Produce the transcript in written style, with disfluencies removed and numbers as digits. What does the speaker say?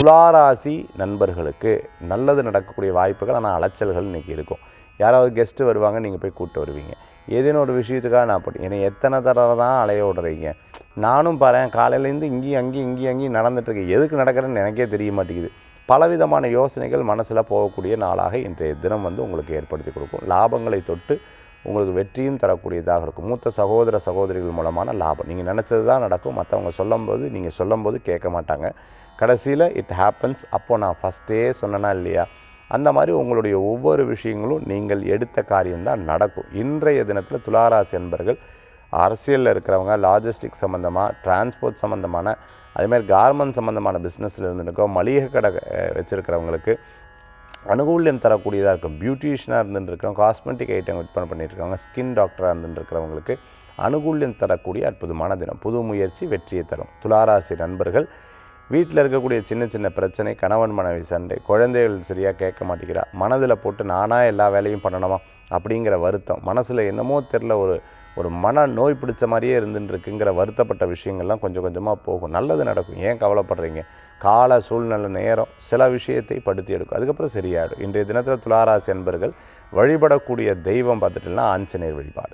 துளாராசி நண்பர்களுக்கு நல்லது நடக்கக்கூடிய வாய்ப்புகள், ஆனால் அலைச்சல்கள் இன்றைக்கி இருக்கும். யாராவது கெஸ்ட்டு வருவாங்க, நீங்கள் போய் கூப்பிட்டு வருவீங்க. ஏதேனும் ஒரு விஷயத்துக்காக நான் என்னை எத்தனை தடவை தான் அலைய விடுறீங்க, நானும் பாரேன் காலையிலேருந்து இங்கேயும் நடந்துட்டுருக்கு, எதுக்கு நடக்கிறேன்னு எனக்கே தெரிய மாட்டேங்குது. பலவிதமான யோசனைகள் மனசில் போகக்கூடிய நாளாக இன்றைய தினம் உங்களுக்கு ஏற்படுத்தி கொடுக்கும். லாபங்களை தொட்டு உங்களுக்கு வெற்றியும் தரக்கூடியதாக இருக்கும். மூத்த சகோதர சகோதரிகள் மூலமான லாபம், நீங்கள் நினச்சது தான் நடக்கும். மற்றவங்க சொல்லும்போது நீங்கள் சொல்லும்போது கேட்க மாட்டாங்க. கடைசியில் இட் ஹேப்பன்ஸ். அப்போது நான் ஃபஸ்ட்டே சொன்னேன்னா இல்லையா, அந்த மாதிரி உங்களுடைய ஒவ்வொரு விஷயங்களும் நீங்கள் எடுத்த காரியம்தான் நடக்கும். இன்றைய தினத்தில் துளாராசி என்பர்கள் அரசியலில் இருக்கிறவங்க, லாஜிஸ்டிக் சம்மந்தமாக, டிரான்ஸ்போர்ட் சம்மந்தமான, அதேமாதிரி கார்மெண்ட் சம்மந்தமான பிஸ்னஸில் இருந்துருக்கோம், மளிகை கடை வச்சுருக்கிறவங்களுக்கு அனுகூல்யம் தரக்கூடியதாக இருக்கும். பியூட்டிஷியனாக இருந்துருக்கோம், காஸ்மெட்டிக் ஐட்டம் விற்பனை பண்ணியிருக்காங்க, ஸ்கின் டாக்டராக இருந்துருக்கிறவங்களுக்கு அனுகூல்யம் தரக்கூடிய அற்புதமான தினம். புது முயற்சி வெற்றியை தரும். துளாராசி நண்பர்கள் வீட்டில் இருக்கக்கூடிய சின்ன சின்ன பிரச்சனை, கணவன் மனைவி சண்டை, குழந்தைகள் சரியாக கேட்க மாட்டேங்கிறா, மனதில் போட்டு நானாக எல்லா வேலையும் பண்ணணுமா அப்படிங்கிற வருத்தம், மனசில் என்னமோ தெரில ஒரு மன நோய் பிடிச்ச மாதிரியே இருந்துட்டுருக்குங்கிற வருத்தப்பட்ட விஷயங்கள்லாம் கொஞ்சம் கொஞ்சமாக போகும். நல்லது நடக்கும். ஏன் கவலைப்படுறீங்க? கால சூழ்நிலை நேரம் சில விஷயத்தை படுத்தி எடுக்கும், அதுக்கப்புறம் சரியாயிடும். இன்றைய தினத்தில் துளாராசி என்பர்கள் வழிபடக்கூடிய தெய்வம் பார்த்துட்டுனா ஆஞ்சநேயர் வழிபாடு.